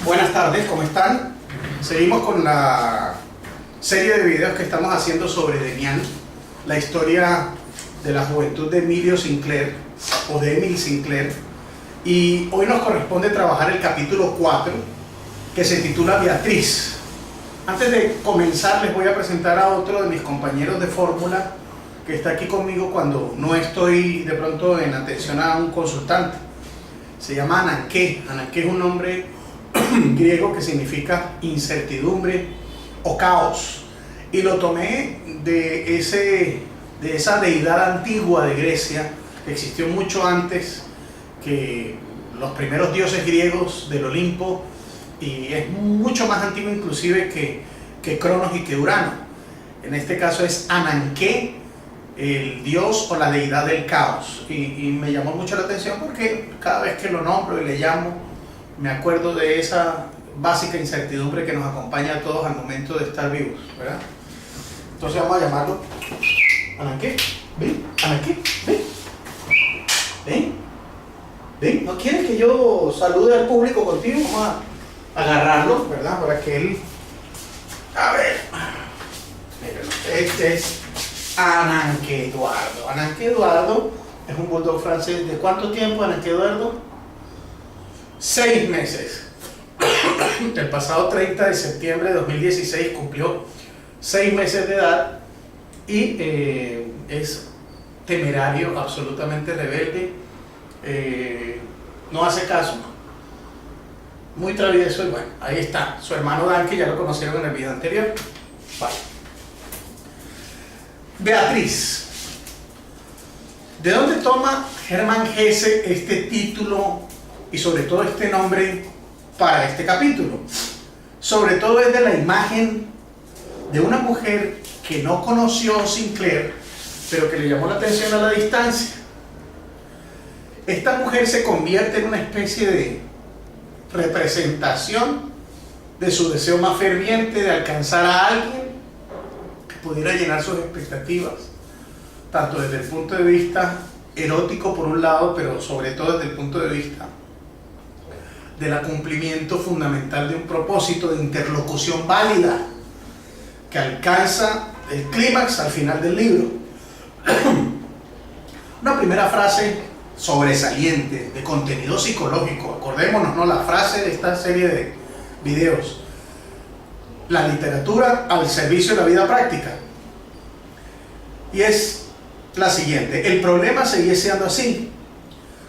Buenas tardes, ¿cómo están? Seguimos con la serie de videos que estamos haciendo sobre Demián, la historia de la juventud de Emilio Sinclair, o de Emil Sinclair, y hoy nos corresponde trabajar el capítulo 4, que se titula Beatriz. Antes de comenzar, les voy a presentar a otro de mis compañeros de fórmula, que está aquí conmigo cuando no estoy de pronto en atención a un consultante. Se llama Ananké. Ananké es un nombre griego que significa incertidumbre o caos, y lo tomé de esa deidad antigua de Grecia que existió mucho antes que los primeros dioses griegos del Olimpo, y es mucho más antiguo inclusive que Cronos y que Urano. En este caso es Ananké, el dios o la deidad del caos, y me llamó mucho la atención porque cada vez que lo nombro y le llamo me acuerdo de esa básica incertidumbre que nos acompaña a todos al momento de estar vivos, ¿verdad? Entonces vamos a llamarlo Ananké. Ven, Ananké, ven. Ven. Ven. ¿No quieres que yo salude al público contigo? Vamos a agarrarlo, ¿verdad? Para que él... A ver. Miren, este es Ananké Eduardo. Ananké Eduardo es un bulldog francés. ¿De cuánto tiempo, Ananké Eduardo? 6 meses. El pasado 30 de septiembre de 2016 cumplió 6 meses de edad y es temerario, absolutamente rebelde, no hace caso, muy travieso, y bueno, ahí está, su hermano Dan, que ya lo conocieron en el video anterior. Vale. Beatriz. ¿De dónde toma Hermann Hesse este título y sobre todo este nombre para este capítulo? Sobre todo es de la imagen de una mujer que no conoció Sinclair, pero que le llamó la atención a la distancia. Esta mujer se convierte en una especie de representación de su deseo más ferviente de alcanzar a alguien que pudiera llenar sus expectativas, tanto desde el punto de vista erótico por un lado, pero sobre todo desde el punto de vista del cumplimiento fundamental de un propósito de interlocución válida que alcanza el clímax al final del libro. Una primera frase sobresaliente de contenido psicológico, acordémonos, ¿no?, la frase de esta serie de videos: la literatura al servicio de la vida práctica, y es la siguiente: el problema seguía siendo así.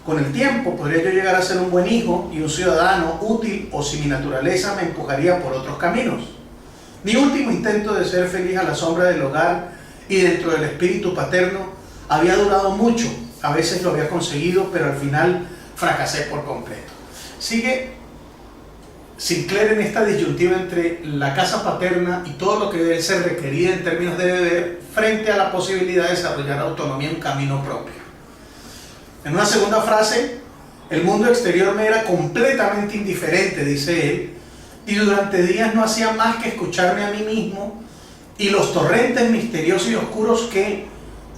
Con el tiempo podría yo llegar a ser un buen hijo y un ciudadano útil, o si mi naturaleza me empujaría por otros caminos. Mi último intento de ser feliz a la sombra del hogar y dentro del espíritu paterno había durado mucho. A veces lo había conseguido, pero al final fracasé por completo. Sigue Sinclair en esta disyuntiva entre la casa paterna y todo lo que debe ser requerido en términos de deber, frente a la posibilidad de desarrollar autonomía en un camino propio. En una segunda frase: el mundo exterior me era completamente indiferente, dice él, y durante días no hacía más que escucharme a mí mismo y los torrentes misteriosos y oscuros que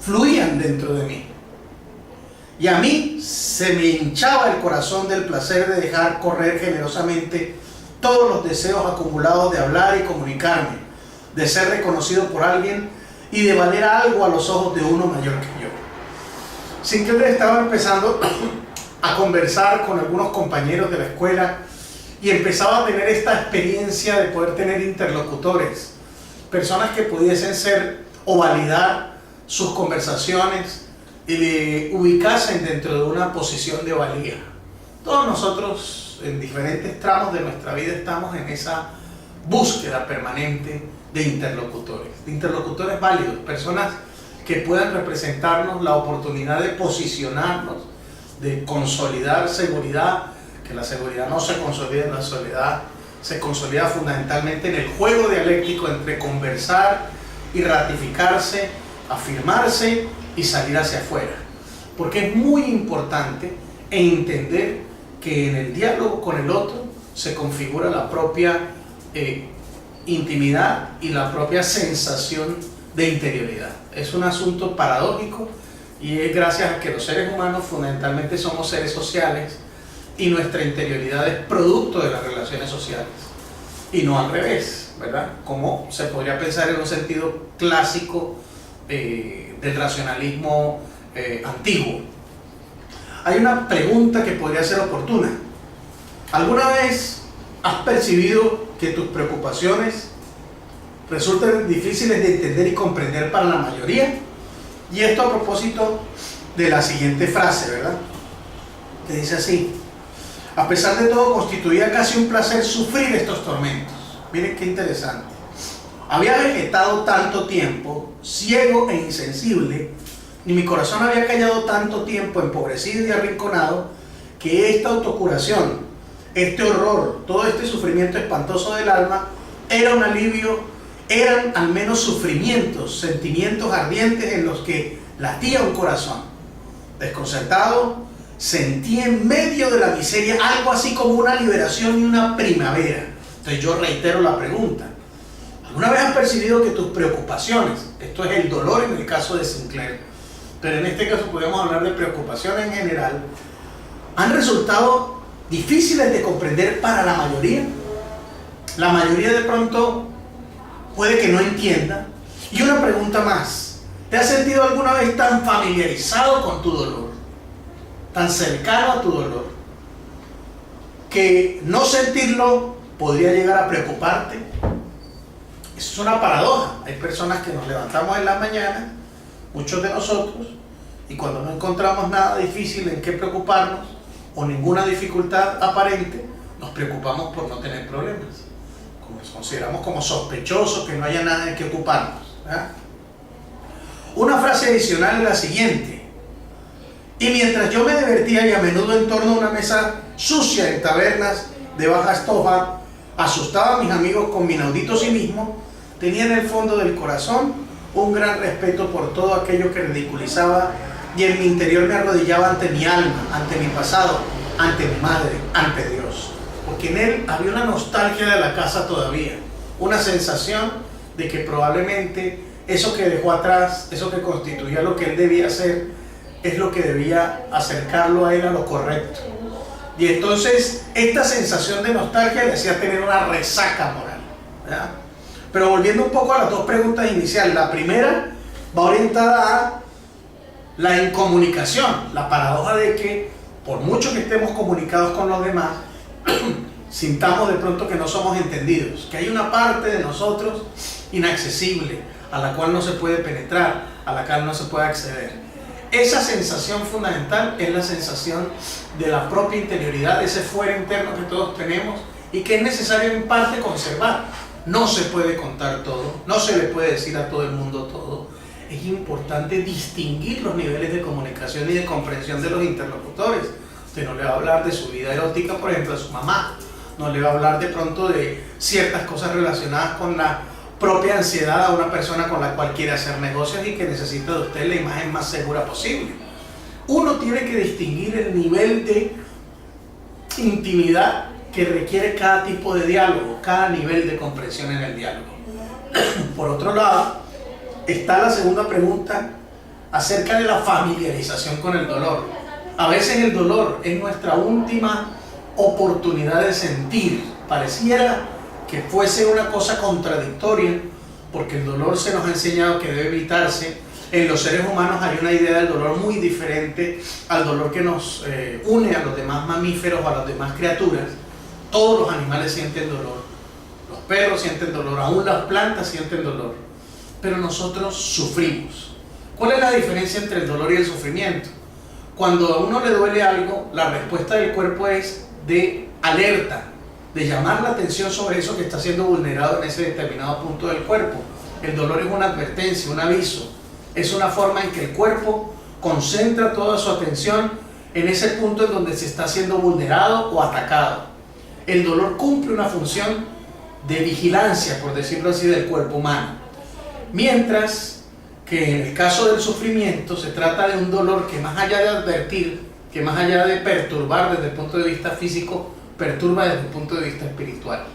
fluían dentro de mí. Y a mí se me hinchaba el corazón del placer de dejar correr generosamente todos los deseos acumulados de hablar y comunicarme, de ser reconocido por alguien y de valer algo a los ojos de uno mayor que yo. Sinclair estaba empezando a conversar con algunos compañeros de la escuela y empezaba a tener esta experiencia de poder tener interlocutores, personas que pudiesen ser o validar sus conversaciones y le ubicasen dentro de una posición de valía. Todos nosotros en diferentes tramos de nuestra vida estamos en esa búsqueda permanente de interlocutores válidos, personas que puedan representarnos la oportunidad de posicionarnos, de consolidar seguridad, que la seguridad no se consolida en la soledad, se consolida fundamentalmente en el juego dialéctico entre conversar y ratificarse, afirmarse y salir hacia afuera. Porque es muy importante entender que en el diálogo con el otro se configura la propia intimidad y la propia sensación de interioridad. Es un asunto paradójico, y es gracias a que los seres humanos fundamentalmente somos seres sociales y nuestra interioridad es producto de las relaciones sociales y no al revés, ¿verdad? Como se podría pensar en un sentido clásico del racionalismo antiguo. Hay una pregunta que podría ser oportuna. ¿Alguna vez has percibido que tus preocupaciones resultan difíciles de entender y comprender para la mayoría? Y esto a propósito de la siguiente frase, ¿verdad? Que dice así: a pesar de todo, constituía casi un placer sufrir estos tormentos. Miren qué interesante. Había vegetado tanto tiempo, ciego e insensible, y mi corazón había callado tanto tiempo, empobrecido y arrinconado, que esta autocuración, este horror, todo este sufrimiento espantoso del alma, era un alivio, eran al menos sufrimientos, sentimientos ardientes en los que latía un corazón. Desconcertado, sentí en medio de la miseria algo así como una liberación y una primavera. Entonces yo reitero la pregunta: ¿alguna vez has percibido que tus preocupaciones, esto es el dolor en el caso de Sinclair, pero en este caso podemos hablar de preocupaciones en general, han resultado difíciles de comprender para la mayoría? La mayoría de pronto puede que no entienda. Y una pregunta más: ¿te has sentido alguna vez tan familiarizado con tu dolor, tan cercano a tu dolor, que no sentirlo podría llegar a preocuparte? Eso es una paradoja. Hay personas que nos levantamos en la mañana, muchos de nosotros, y cuando no encontramos nada difícil en qué preocuparnos o ninguna dificultad aparente, nos preocupamos por no tener problemas. Nos consideramos como sospechosos, que no haya nada en qué ocuparnos, ¿verdad? Una frase adicional es la siguiente: y mientras yo me divertía y a menudo en torno a una mesa sucia en tabernas de baja estofa, asustaba a mis amigos con mi inaudito cinismo, tenía en el fondo del corazón un gran respeto por todo aquello que ridiculizaba, y en mi interior me arrodillaba ante mi alma, ante mi pasado, ante mi madre, ante Dios. Porque en él había una nostalgia de la casa todavía, una sensación de que probablemente eso que dejó atrás, eso que constituía lo que él debía hacer, es lo que debía acercarlo a él a lo correcto. Y entonces esta sensación de nostalgia le hacía tener una resaca moral, ¿verdad? Pero volviendo un poco a las dos preguntas iniciales, la primera va orientada a la incomunicación, la paradoja de que por mucho que estemos comunicados con los demás, sintamos de pronto que no somos entendidos, que hay una parte de nosotros inaccesible, a la cual no se puede penetrar, a la cual no se puede acceder. Esa sensación fundamental es la sensación de la propia interioridad, de ese fuero interno que todos tenemos y que es necesario en parte conservar. No se puede contar todo, no se le puede decir a todo el mundo todo. Es importante distinguir los niveles de comunicación y de comprensión de los interlocutores. Usted no le va a hablar de su vida erótica, por ejemplo, a su mamá. No le va a hablar de pronto de ciertas cosas relacionadas con la propia ansiedad a una persona con la cual quiere hacer negocios y que necesita de usted la imagen más segura posible. Uno tiene que distinguir el nivel de intimidad que requiere cada tipo de diálogo, cada nivel de comprensión en el diálogo. Por otro lado, está la segunda pregunta acerca de la familiarización con el dolor. A veces el dolor es nuestra última oportunidad de sentir. Pareciera que fuese una cosa contradictoria, porque el dolor se nos ha enseñado que debe evitarse. En los seres humanos hay una idea del dolor muy diferente al dolor que nos une a los demás mamíferos o a las demás criaturas. Todos los animales sienten dolor, los perros sienten dolor, aún las plantas sienten dolor, pero nosotros sufrimos. ¿Cuál es la diferencia entre el dolor y el sufrimiento? Cuando a uno le duele algo, la respuesta del cuerpo es de alerta, de llamar la atención sobre eso que está siendo vulnerado en ese determinado punto del cuerpo. El dolor es una advertencia, un aviso, es una forma en que el cuerpo concentra toda su atención en ese punto en donde se está siendo vulnerado o atacado. El dolor cumple una función de vigilancia, por decirlo así, del cuerpo humano. Mientras que en el caso del sufrimiento se trata de un dolor que, más allá de advertir, que más allá de perturbar desde el punto de vista físico, perturba desde el punto de vista espiritual.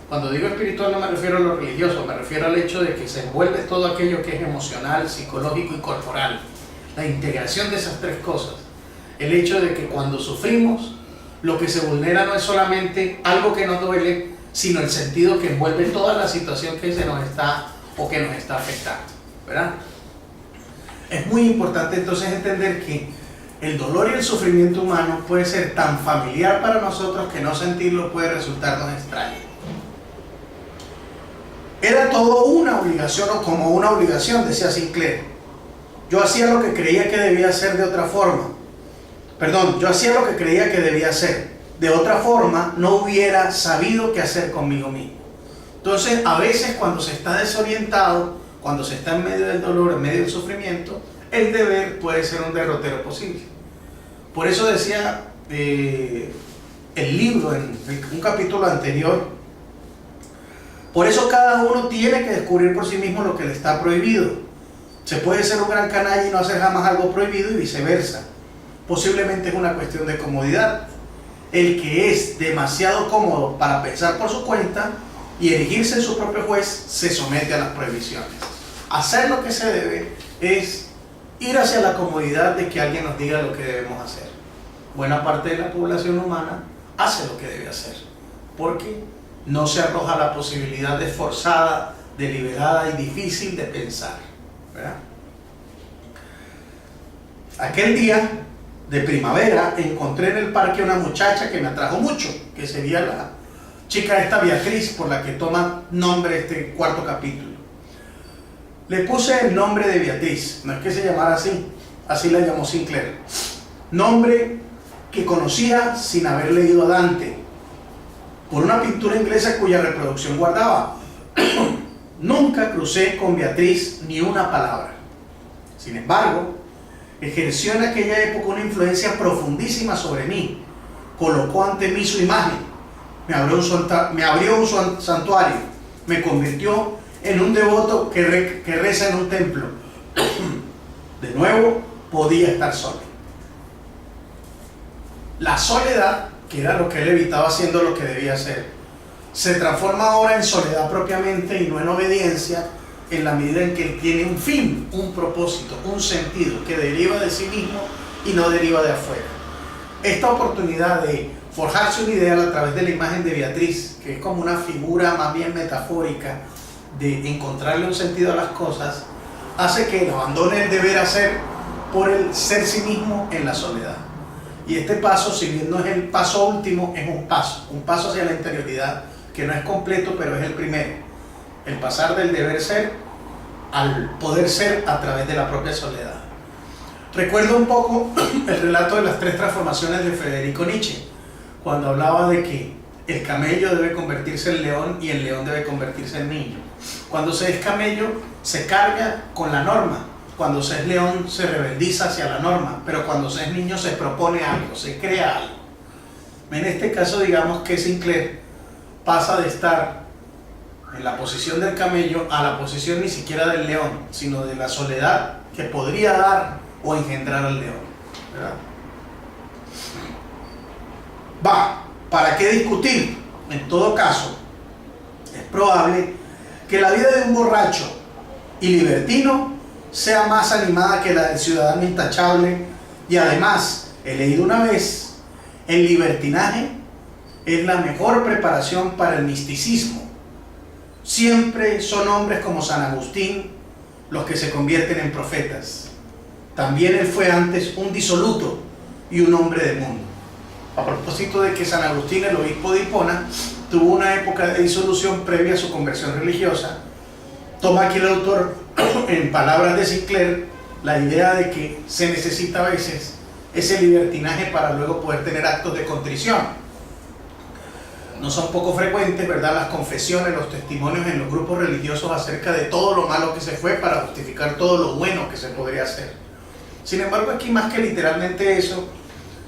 Cuando digo espiritual no me refiero a lo religioso, me refiero al hecho de que se envuelve todo aquello que es emocional, psicológico y corporal. La integración de esas tres cosas. El hecho de que cuando sufrimos lo que se vulnera no es solamente algo que nos duele, sino el sentido que envuelve toda la situación que se nos está o que nos está afectando, ¿verdad? Es muy importante entonces entender que el dolor y el sufrimiento humano puede ser tan familiar para nosotros que no sentirlo puede resultarnos extraño. Era todo una obligación o como una obligación, decía Sinclair. Yo hacía lo que creía que debía hacer de otra forma. Yo hacía lo que creía que debía hacer. De otra forma, no hubiera sabido qué hacer conmigo mismo. Entonces, a veces cuando se está desorientado, cuando se está en medio del dolor, en medio del sufrimiento, el deber puede ser un derrotero posible. Por eso decía el libro en un capítulo anterior, por eso cada uno tiene que descubrir por sí mismo lo que le está prohibido. Se puede ser un gran canalla y no hacer jamás algo prohibido y viceversa. Posiblemente es una cuestión de comodidad. El que es demasiado cómodo para pensar por su cuenta y erigirse en su propio juez se somete a las prohibiciones. Hacer lo que se debe es ir hacia la comodidad de que alguien nos diga lo que debemos hacer. Buena parte de la población humana hace lo que debe hacer, porque no se arroja la posibilidad de forzada, deliberada y difícil de pensar, ¿verdad? Aquel día de primavera encontré en el parque una muchacha que me atrajo mucho, que sería la chica esta Beatriz, por la que toma nombre este cuarto capítulo. Le puse el nombre de Beatriz, no es que se llamara así, así la llamó Sinclair. Nombre que conocía sin haber leído a Dante, por una pintura inglesa cuya reproducción guardaba. Nunca crucé con Beatriz ni una palabra. Sin embargo, ejerció en aquella época una influencia profundísima sobre mí. Colocó ante mí su imagen, me abrió un santuario, me convirtió en un devoto que reza en un templo. De nuevo, podía estar solo. La soledad, que era lo que él evitaba haciendo lo que debía hacer, se transforma ahora en soledad propiamente y no en obediencia, en la medida en que él tiene un fin, un propósito, un sentido que deriva de sí mismo y no deriva de afuera. Esta oportunidad de forjarse un ideal a través de la imagen de Beatriz, que es como una figura más bien metafórica de encontrarle un sentido a las cosas, hace que él abandone el deber hacer por el ser sí mismo en la soledad. Y este paso, si bien no es el paso último, es un paso hacia la interioridad, que no es completo, pero es el primero. El pasar del deber ser al poder ser a través de la propia soledad. Recuerdo un poco el relato de las 3 transformaciones de Federico Nietzsche, cuando hablaba de que el camello debe convertirse en león y el león debe convertirse en niño. Cuando se es camello, se carga con la norma. Cuando se es león, se rebeldiza hacia la norma. Pero cuando se es niño, se propone algo, se crea algo. En este caso, digamos que Sinclair pasa de estar en la posición del camello a la posición ni siquiera del león, sino de la soledad que podría dar o engendrar al león, ¿verdad? ¿Para qué discutir? En todo caso, es probable que la vida de un borracho y libertino sea más animada que la del ciudadano intachable, y además, he leído una vez, el libertinaje es la mejor preparación para el misticismo. Siempre son hombres como San Agustín los que se convierten en profetas. También él fue antes un disoluto y un hombre de mundo. A propósito de que San Agustín, el obispo de Hipona, tuvo una época de disolución previa a su conversión religiosa, toma aquí el autor, en palabras de Sinclair, la idea de que se necesita a veces ese libertinaje para luego poder tener actos de contrición. No son poco frecuentes, ¿verdad?, las confesiones, los testimonios en los grupos religiosos acerca de todo lo malo que se fue para justificar todo lo bueno que se podría hacer. Sin embargo, aquí más que literalmente eso,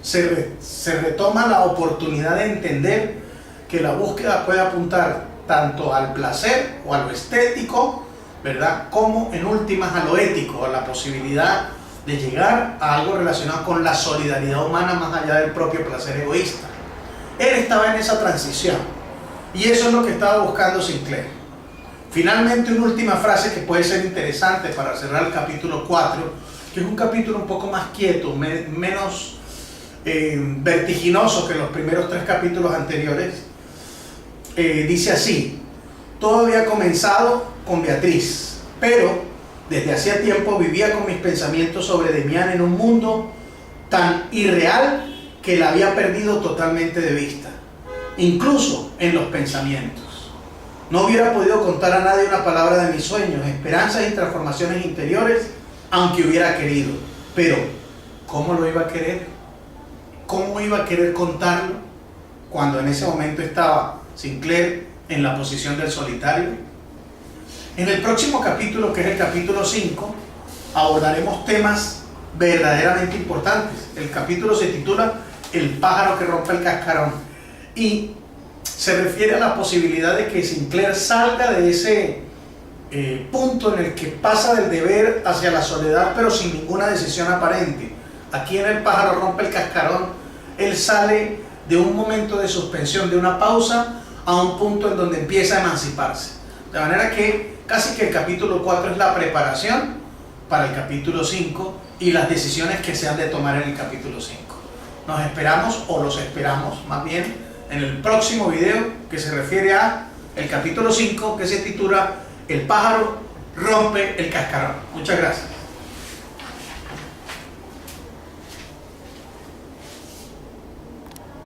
se retoma la oportunidad de entender que la búsqueda puede apuntar tanto al placer o a lo estético, ¿verdad?, como en últimas a lo ético, a la posibilidad de llegar a algo relacionado con la solidaridad humana más allá del propio placer egoísta. Él estaba en esa transición y eso es lo que estaba buscando Sinclair. Finalmente, una última frase que puede ser interesante para cerrar el capítulo 4, que es un capítulo un poco más quieto, menos vertiginoso que los primeros 3 capítulos anteriores. Dice así: todo había comenzado con Beatriz, pero desde hacía tiempo vivía con mis pensamientos sobre Demián en un mundo tan irreal que la había perdido totalmente de vista, incluso en los pensamientos. No hubiera podido contar a nadie una palabra de mis sueños, esperanzas y transformaciones interiores, aunque hubiera querido. Pero, ¿cómo lo iba a querer? ¿Cómo iba a querer contarlo cuando en ese momento estaba Sinclair en la posición del solitario? En el próximo capítulo, que es el capítulo 5, abordaremos temas verdaderamente importantes. El capítulo se titula El pájaro que rompe el cascarón y se refiere a la posibilidad de que Sinclair salga de ese punto en el que pasa del deber hacia la soledad, pero sin ninguna decisión aparente. Aquí en El pájaro rompe el cascarón, él sale de un momento de suspensión, de una pausa, a un punto en donde empieza a emanciparse. De manera que casi que el capítulo 4 es la preparación para el capítulo 5 y las decisiones que se han de tomar en el capítulo 5. Nos esperamos, o los esperamos más bien, en el próximo video, que se refiere a el capítulo 5, que se titula El pájaro rompe el cascarón. Muchas gracias.